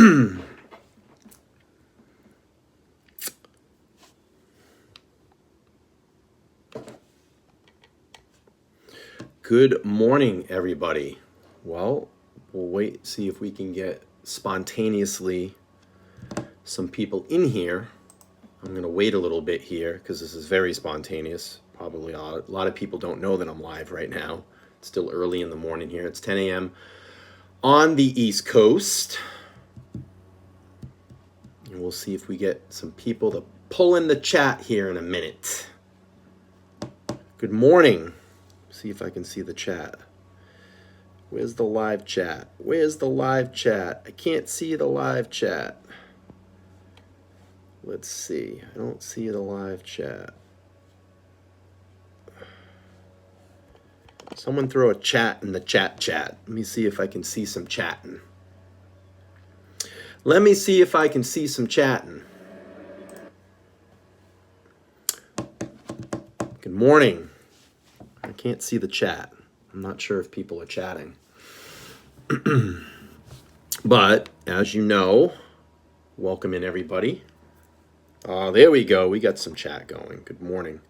Good morning, everybody. Well, we'll wait, see if we can get spontaneously some people in here. I'm going to wait a little bit here because this is very spontaneous. Probably a lot of people don't know that I'm live right now. It's still early in the morning here. It's 10 a.m. on the East Coast. And we'll see if we get some people to pull in the chat here in a minute. Good morning. See if I can see the chat. Where's the live chat? Where's the live chat? I can't see the live chat. Let's see. I don't see the live chat. Someone throw a chat in the chat. Let me see if I can see some chatting. Let me see if I can see some chatting. Good morning. I can't see the chat. I'm not sure if people are chatting. But, as you know, welcome in everybody. There we go. We got some chat going. Good morning.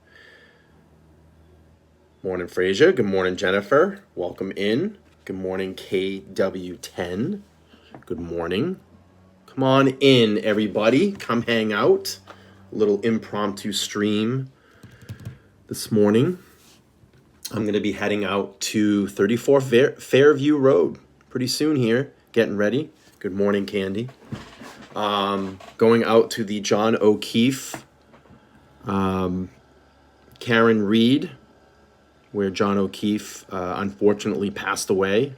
Morning, Frazier. Good morning, Jennifer. Welcome in. Good morning, KW10. Good morning. Come on in, everybody. Come hang out. A little impromptu stream this morning. I'm going to be heading out to 34 Fairview Road pretty soon here, getting ready. Good morning, Candy. Going out to the John O'Keefe, Karen Reed, where John O'Keefe unfortunately passed away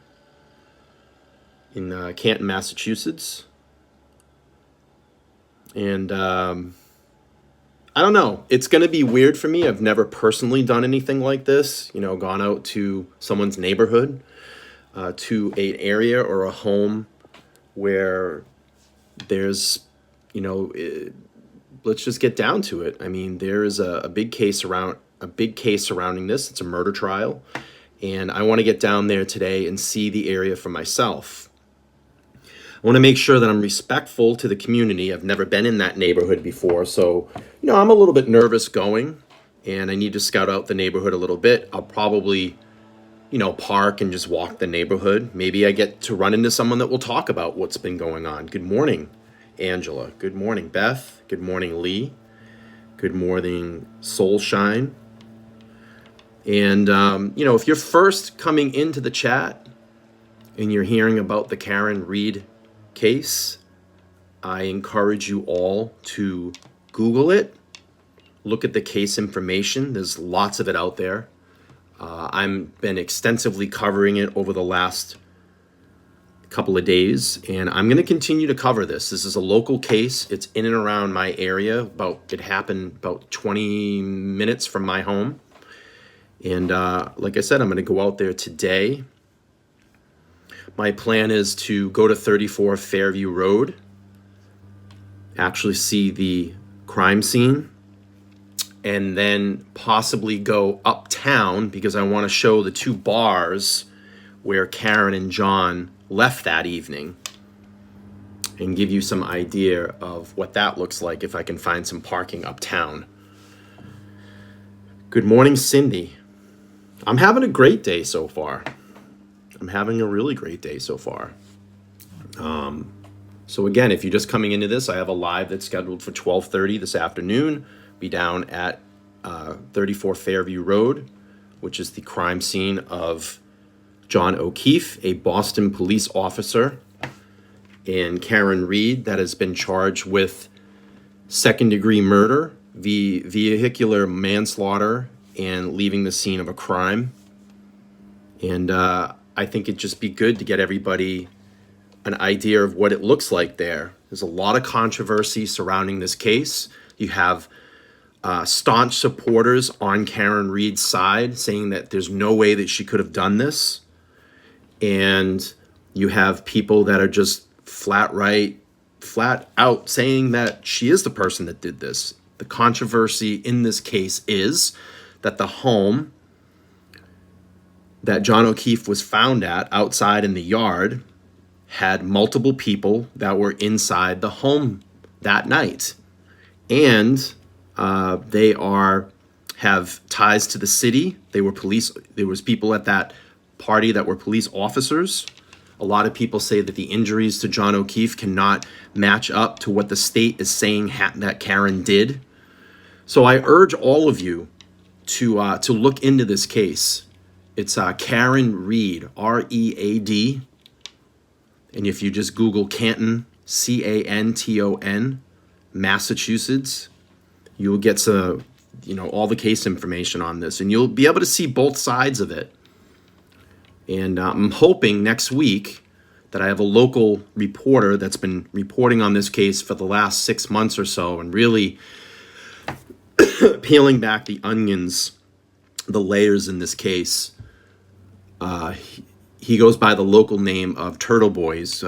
in Canton, Massachusetts. And I don't know. It's going to be weird for me. I've never personally done anything like this, gone out to someone's neighborhood, to an area or a home where there's, let's just get down to it. I mean, there is a big case surrounding this. It's a murder trial, and I want to get down there today and see the area for myself. I want to make sure that I'm respectful to the community. I've never been in that neighborhood before, so, I'm a little bit nervous going, and I need to scout out the neighborhood a little bit. I'll probably, park and just walk the neighborhood. Maybe I get to run into someone that will talk about what's been going on. Good morning, Angela. Good morning, Beth. Good morning, Lee. Good morning, Soulshine. And, if you're first coming into the chat and you're hearing about the Karen Reed case, I encourage you all to Google it, look at the case information. There's lots of it out there. I've been extensively covering it over the last couple of days, and I'm going to continue to cover this. This is a local case. It's in and around my area. It happened about 20 minutes from my home. And like I said, I'm going to go out there today. My plan is to go to 34 Fairview Road, actually see the crime scene, and then possibly go uptown because I want to show the two bars where Karen and John left that evening and give you some idea of what that looks like if I can find some parking uptown. Good morning, Cindy. I'm having a great day so far. I'm having a really great day so far. So again, if you're just coming into this, I have a live that's scheduled for 12:30 this afternoon. Be down at 34 Fairview Road, which is the crime scene of John O'Keefe, a Boston police officer, and Karen Reed, that has been charged with second-degree murder, vehicular manslaughter, and leaving the scene of a crime. And I think it'd just be good to get everybody an idea of what it looks like there. There's a lot of controversy surrounding this case. You have staunch supporters on Karen Reed's side saying that there's no way that she could have done this. And you have people that are just flat out saying that she is the person that did this. The controversy in this case is that the home that John O'Keefe was found at outside in the yard had multiple people that were inside the home that night. And they have ties to the city. There was people at that party that were police officers. A lot of people say that the injuries to John O'Keefe cannot match up to what the state is saying that Karen did. So I urge all of you to look into this case. It's Karen Read, R-E-A-D. And if you just Google Canton, C-A-N-T-O-N, Massachusetts, you will get all the case information on this, and you'll be able to see both sides of it. And I'm hoping next week that I have a local reporter that's been reporting on this case for the last 6 months or so and really peeling back the onions, the layers in this case. He goes by the local name of Turtle Boys,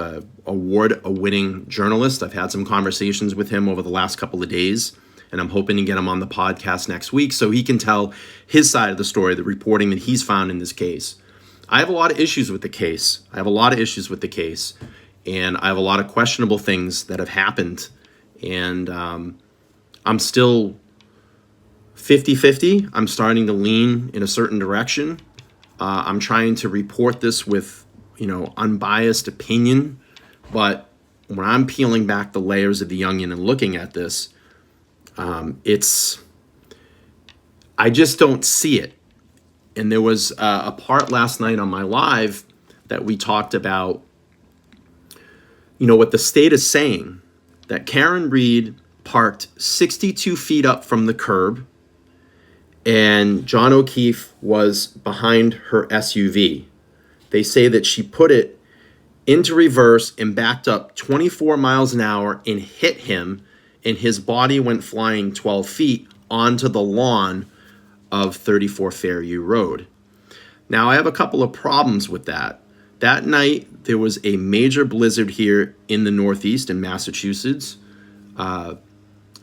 award-winning journalist. I've had some conversations with him over the last couple of days, and I'm hoping to get him on the podcast next week so he can tell his side of the story, the reporting that he's found in this case. I have a lot of issues with the case. And I have a lot of questionable things that have happened. And I'm still 50-50. I'm starting to lean in a certain direction. I'm trying to report this with, unbiased opinion. But when I'm peeling back the layers of the onion and looking at this, I just don't see it. And there was a part last night on my live that we talked about, what the state is saying, that Karen Read parked 62 feet up from the curb and John O'Keefe was behind her SUV. They say that she put it into reverse and backed up 24 miles an hour and hit him, and his body went flying 12 feet onto the lawn of 34 Fairview Road. Now, I have a couple of problems with that. That night, there was a major blizzard here in the Northeast in Massachusetts.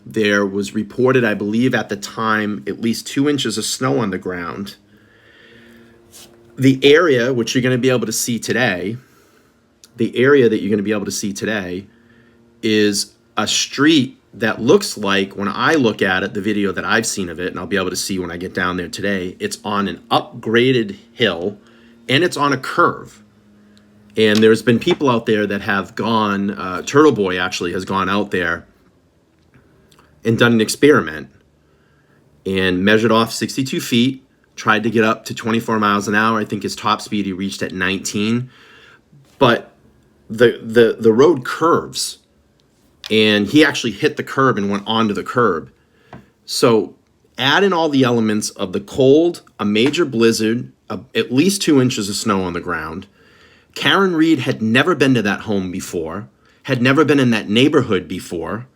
There was reported, I believe at the time, at least 2 inches of snow on the ground. The area, which you're going to be able to see today, is a street that looks like, when I look at it, the video that I've seen of it, and I'll be able to see when I get down there today, it's on an upgraded hill, and it's on a curve. And there's been people out there that have gone, Turtle Boy actually has gone out there and done an experiment and measured off 62 feet, tried to get up to 24 miles an hour. I think his top speed he reached at 19. But the road curves, and he actually hit the curb and went onto the curb. So add in all the elements of the cold, a major blizzard, at least 2 inches of snow on the ground. Karen Read had never been to that home before, had never been in that neighborhood before.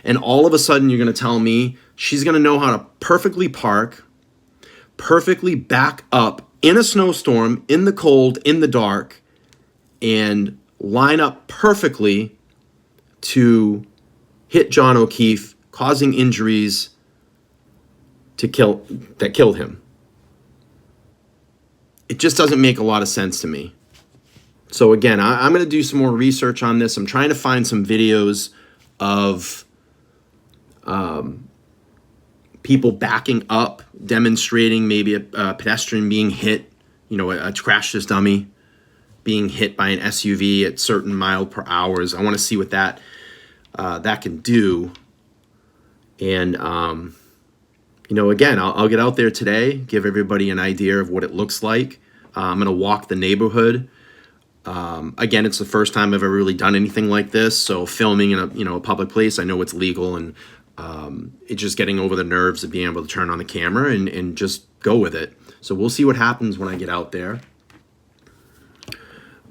And all of a sudden you're going to tell me she's going to know how to perfectly park, perfectly back up in a snowstorm, in the cold, in the dark, and line up perfectly to hit John O'Keefe, causing injuries that killed him. It just doesn't make a lot of sense to me. So again, I'm going to do some more research on this. I'm trying to find some videos of people backing up, demonstrating maybe a pedestrian being hit, a crash test dummy being hit by an SUV at certain mile per hours. I want to see what that can do. And, again, I'll get out there today, give everybody an idea of what it looks like. I'm going to walk the neighborhood. Again, it's the first time I've ever really done anything like this. So filming in a public place, I know it's legal, and it's just getting over the nerves of being able to turn on the camera and just go with it. So we'll see what happens when I get out there.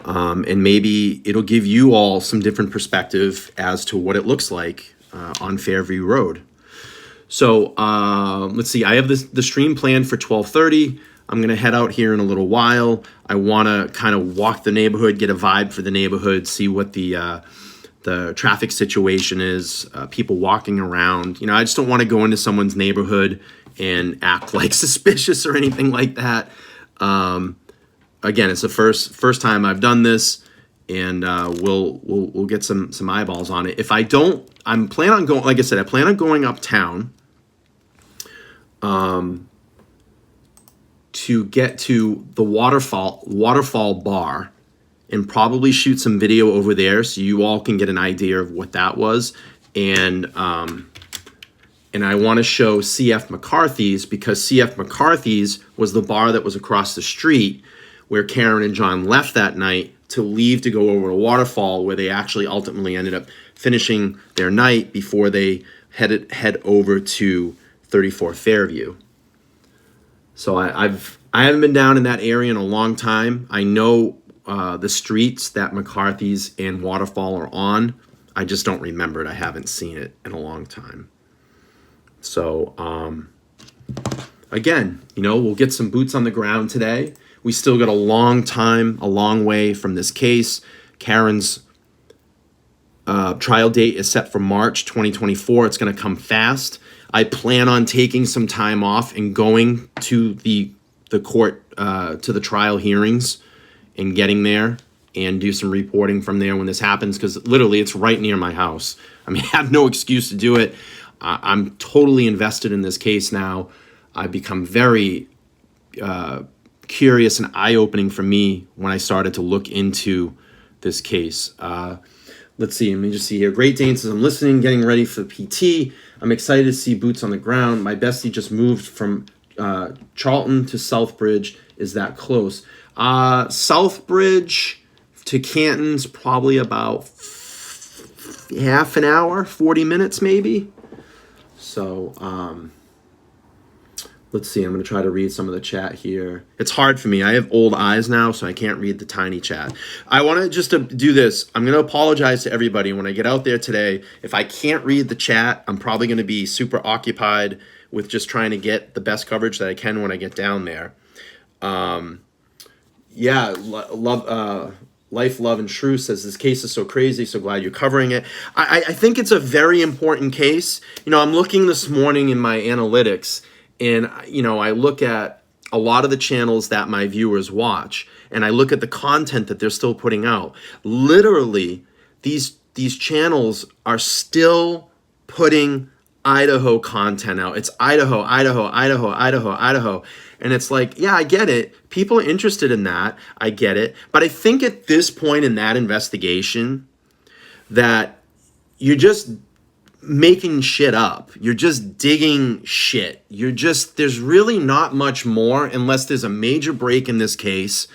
And maybe it'll give you all some different perspective as to what it looks like on Fairview Road. So let's see. I have the stream planned for 12:30. I'm going to head out here in a little while. I want to kind of walk the neighborhood, get a vibe for the neighborhood, see what the traffic situation is, people walking around. I just don't want to go into someone's neighborhood and act like suspicious or anything like that. Again, it's the first time I've done this, and we'll get some eyeballs on it. If I don't, I'm plan on going. Like I said, I plan on going uptown, to get to the waterfall bar, and probably shoot some video over there so you all can get an idea of what that was. And I want to show CF McCarthy's, because CF McCarthy's was the bar that was across the street where Karen and John left that night to leave to go over to Waterfall, where they actually ultimately ended up finishing their night before they head over to 34 Fairview. So I haven't been down in that area in a long time. I know the streets that McCarthy's and Waterfall are on. I just don't remember it. I haven't seen it in a long time. So, again, we'll get some boots on the ground today. We still got a long way from this case. Karen's trial date is set for March 2024. It's going to come fast. I plan on taking some time off and going to the court, to the trial hearings, and getting there and do some reporting from there when this happens, because literally it's right near my house. I mean, I have no excuse to do it. I'm totally invested in this case now. I've become very curious and eye-opening for me when I started to look into this case. Let's see. Let me just see here. Great Dane says, I'm listening, getting ready for PT. I'm excited to see boots on the ground. My bestie just moved from Charlton to Southbridge. Is that close? Southbridge to Canton's probably about half an hour, 40 minutes maybe. So let's see. I'm going to try to read some of the chat here. It's hard for me. I have old eyes now, so I can't read the tiny chat. I want to just do this. I'm going to apologize to everybody when I get out there today. If I can't read the chat, I'm probably going to be super occupied with just trying to get the best coverage that I can when I get down there. Life, Love, and Shrew says, this case is so crazy, so glad you're covering it. I think it's a very important case. I'm looking this morning in my analytics, and, I look at a lot of the channels that my viewers watch, and I look at the content that they're still putting out. Literally, these channels are still putting Idaho content out. It's Idaho. And it's like, yeah, I get it. People are interested in that. I get it. But I think at this point in that investigation that you're just making shit up. You're just digging shit. There's really not much more unless there's a major break in this case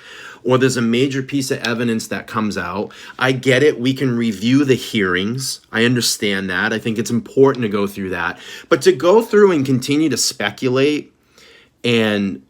or there's a major piece of evidence that comes out. I get it. We can review the hearings. I understand that. I think it's important to go through that. But to go through and continue to speculate and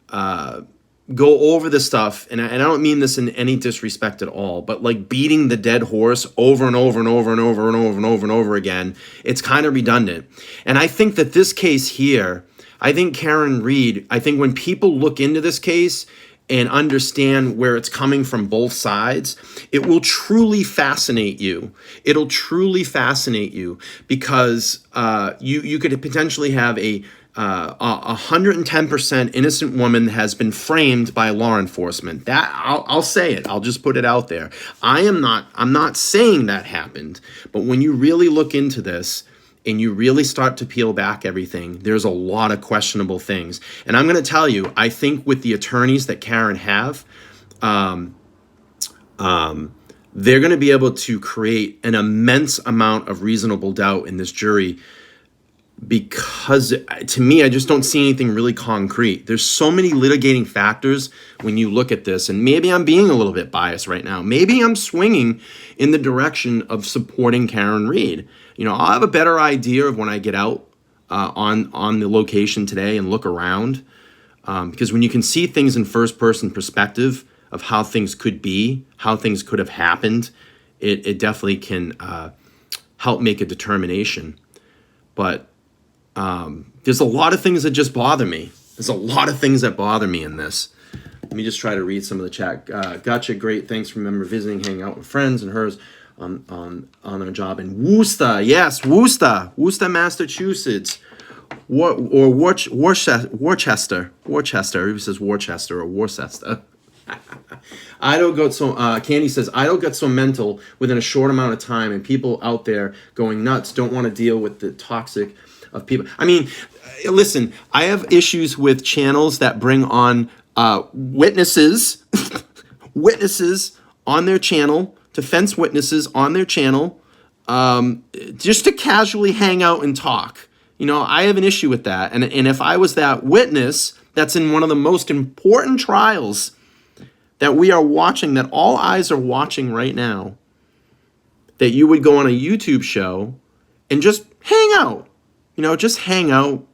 go over the stuff, and I don't mean this in any disrespect at all, but like beating the dead horse over and over and over and over and over and over and over again, it's kind of redundant. And I think that this case here, I think Karen Read, I think when people look into this case and understand where it's coming from both sides, it will truly fascinate you. It'll truly fascinate you because you could potentially have a 110% innocent woman has been framed by law enforcement. That I'll say it. I'll just put it out there. I'm not saying that happened, but when you really look into this and you really start to peel back everything, there's a lot of questionable things. And I'm going to tell you, I think with the attorneys that Karen have, they're going to be able to create an immense amount of reasonable doubt in this jury, because to me, I just don't see anything really concrete. There's so many litigating factors when you look at this, and maybe I'm being a little bit biased right now. Maybe I'm swinging in the direction of supporting Karen Read. I'll have a better idea of when I get out on the location today and look around, because when you can see things in first-person perspective of how things could be, how things could have happened, it definitely can help make a determination. But there's a lot of things that just bother me. There's a lot of things that bother me in this. Let me just try to read some of the chat. Gotcha, great. Thanks. Remember visiting, hanging out with friends and hers on our job in Worcester. Yes, Worcester, Massachusetts. Worcester. Everybody says Worcester or Worcester. I don't get so. Candy says I don't get so mental within a short amount of time, and people out there going nuts don't want to deal with the toxic of people. I mean, listen, I have issues with channels that bring on witnesses, witnesses on their channel, defense witnesses on their channel, just to casually hang out and talk. You know, I have an issue with that, and if I was that witness, that's in one of the most important trials that we are watching, that all eyes are watching right now, that you would go on a YouTube show and just hang out, just hang out,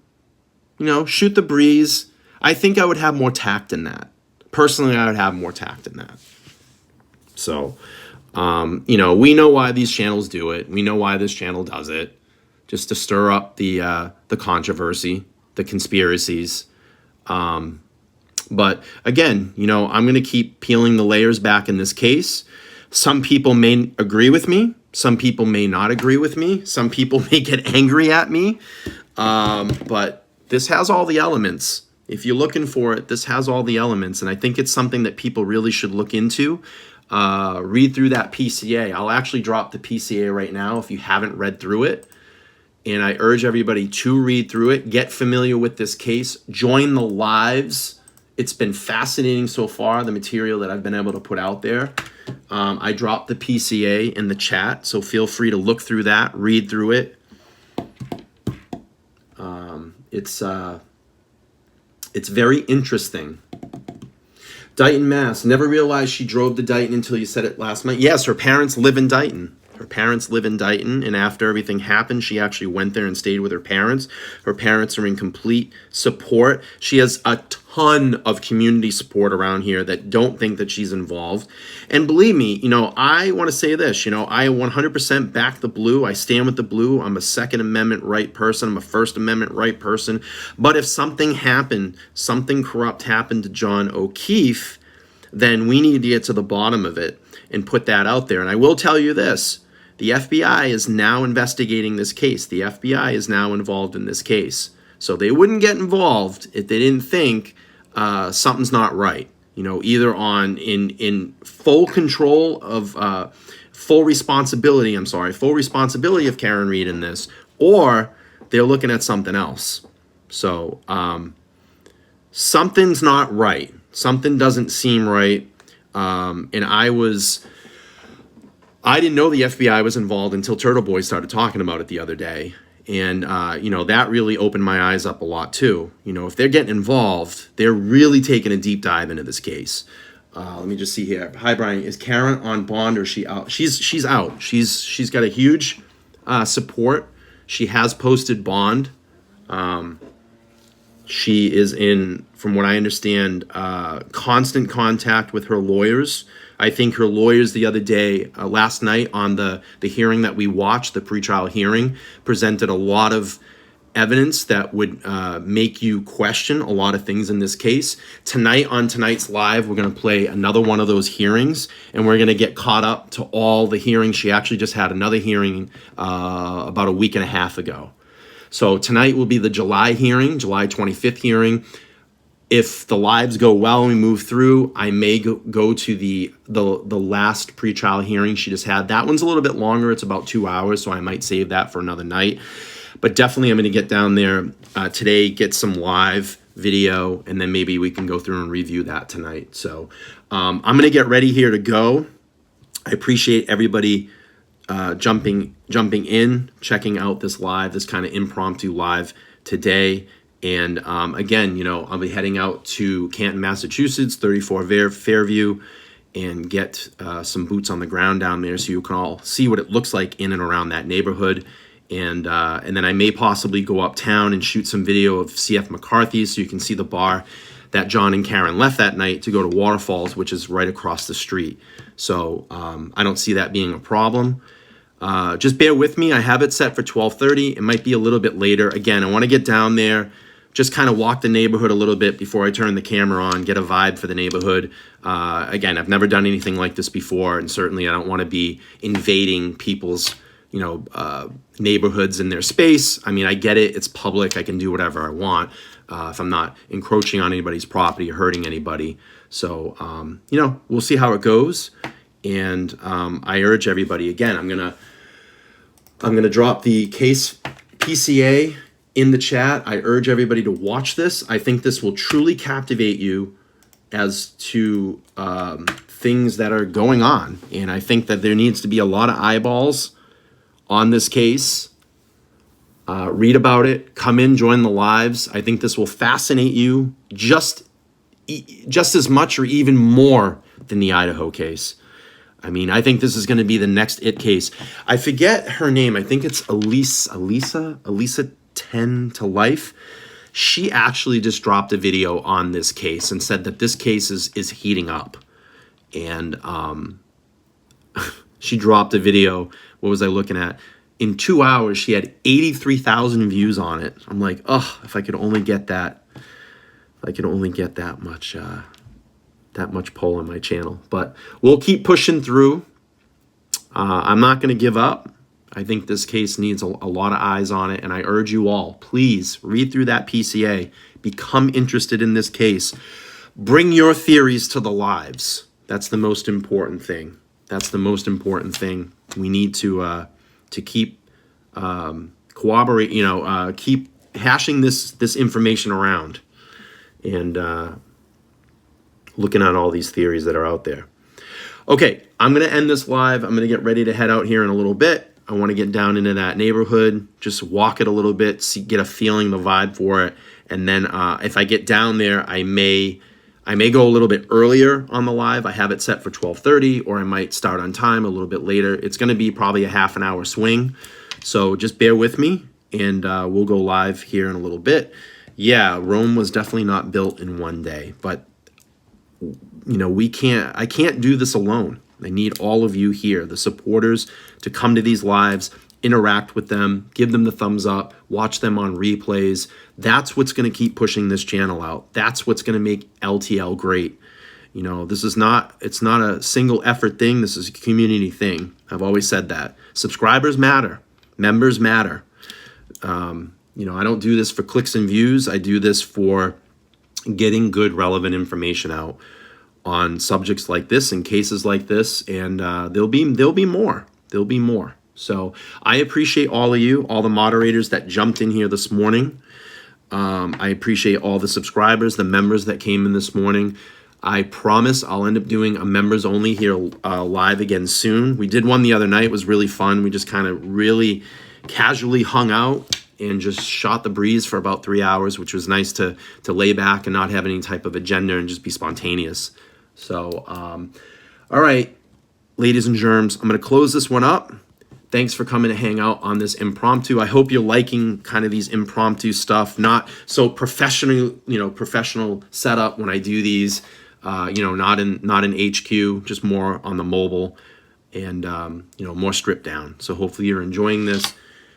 shoot the breeze. I think I would have more tact in that. Personally, I would have more tact in that. So, we know why these channels do it. We know why this channel does it, just to stir up the controversy, the conspiracies. But again, I'm going to keep peeling the layers back in this case. Some people may agree with me. Some people may not agree with me. Some people may get angry at me. But this has all the elements. If you're looking for it, this has all the elements. And I think it's something that people really should look into. Read through that PCA. I'll actually drop the PCA right now if you haven't read through it. And I urge everybody to read through it. Get familiar with this case. Join the lives. It's been fascinating so far, the material that I've been able to put out there. I dropped the PCA in the chat, so feel free to look through that, read through it. It's very interesting. Dighton, Mass. Never realized she drove to Dighton until you said it last night. Yes, her parents live in Dighton. Her parents live in Dighton, and after everything happened, she actually went there and stayed with her parents. Her parents are in complete support. She has a ton of community support around here that don't think that she's involved. And believe me, I want to say this, I 100% back the blue. I stand with the blue. I'm a Second Amendment right person. I'm a First Amendment right person. But if something happened, something corrupt happened to John O'Keefe, then we need to get to the bottom of it and put that out there. And I will tell you this. The FBI is now investigating this case. The FBI is now involved in this case. So they wouldn't get involved if they didn't think something's not right. Either in full control of full responsibility of Karen Read in this, or they're looking at something else. So something's not right. Something doesn't seem right. And I didn't know the FBI was involved until Turtle Boy started talking about it the other day. And, that really opened my eyes up a lot too. If they're getting involved, they're really taking a deep dive into this case. Let me just see here. Hi, Brian. Is Karen on bond or is she out? She's out. She's got a huge support. She has posted bond. She is in, from what I understand, constant contact with her lawyers. I think her lawyers the other day, last night on the hearing that we watched, the pretrial hearing, presented a lot of evidence that would make you question a lot of things in this case. Tonight, on tonight's live, we're going to play another one of those hearings, and we're going to get caught up to all the hearings. She actually just had another hearing about a week and a half ago. So tonight will be the July hearing, July 25th hearing. If the lives go well and we move through, I may go to the last pretrial hearing she just had. That one's a little bit longer. It's about 2 hours, so I might save that for another night. But definitely I'm going to get down there today, get some live video, and then maybe we can go through and review that tonight. So I'm going to get ready here to go. I appreciate everybody jumping in, checking out this kind of impromptu live today. And again, I'll be heading out to Canton, Massachusetts, 34 Fairview, and get some boots on the ground down there so you can all see what it looks like in and around that neighborhood. And then I may possibly go uptown and shoot some video of CF McCarthy so you can see the bar that John and Karen left that night to go to Waterfalls, which is right across the street. So I don't see that being a problem. Just bear with me. I have it set for 12:30. It might be a little bit later. Again, I want to get down there, just kind of walk the neighborhood a little bit before I turn the camera on, get a vibe for the neighborhood. Again, I've never done anything like this before, and certainly I don't want to be invading people's, neighborhoods and their space. I mean, I get it. It's public. I can do whatever I want if I'm not encroaching on anybody's property or hurting anybody. So, we'll see how it goes. And I urge everybody, again, I'm gonna drop the case PCA in the chat. I urge everybody to watch this. I think this will truly captivate you as to things that are going on. And I think that there needs to be a lot of eyeballs on this case. Read about it, come in, join the lives. I think this will fascinate you just as much or even more than the Idaho case. I mean, I think this is going to be the next it case. I forget her name. I think it's Elisa 10 to Life. She actually just dropped a video on this case and said that this case is heating up. And she dropped a video. What was I looking at? In 2 hours, she had 83,000 views on it. I'm like, oh, if I could only get that. If I could only get that much pull on my channel. But we'll keep pushing through. I'm not going to give up. I think this case needs a lot of eyes on it, and I urge you all, please read through that PCA. Become interested in this case. Bring your theories to the lives. That's the most important thing. That's the most important thing. We need to keep corroborate, keep hashing this information around and looking at all these theories that are out there. Okay, I'm going to end this live. I'm going to get ready to head out here in a little bit. I want to get down into that neighborhood, just walk it a little bit, get a feeling, the vibe for it. And then if I get down there, I may go a little bit earlier on the live. I have it set for 12:30, or I might start on time a little bit later. It's going to be probably a half an hour swing. So just bear with me, and we'll go live here in a little bit. Yeah, Rome was definitely not built in one day, but I can't do this alone. I need all of you here, the supporters, to come to these lives, interact with them, give them the thumbs up, watch them on replays. That's what's going to keep pushing this channel out. That's what's going to make LTL great. It's not a single effort thing. This is a community thing. I've always said that. Subscribers matter. Members matter. I don't do this for clicks and views. I do this for getting good, relevant information out on subjects like this and cases like this, and there'll be more. There'll be more. So I appreciate all of you, all the moderators that jumped in here this morning. I appreciate all the subscribers, the members that came in this morning. I promise I'll end up doing a members only here live again soon. We did one the other night. It was really fun. We just kind of really casually hung out and just shot the breeze for about 3 hours, which was nice to lay back and not have any type of agenda and just be spontaneous. So, all right, ladies and germs, I'm going to close this one up. Thanks for coming to hang out on this impromptu. I hope you're liking kind of these impromptu stuff, not so professional setup when I do these, not in HQ, just more on the mobile and, more stripped down. So hopefully you're enjoying this.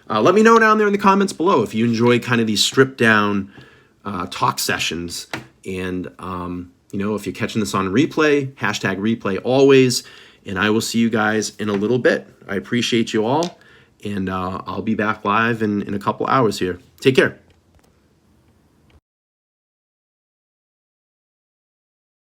Let me know down there in the comments below if you enjoy kind of these stripped down talk sessions. And, if you're catching this on replay, #replay always. And I will see you guys in a little bit. I appreciate you all. And I'll be back live in a couple hours here. Take care.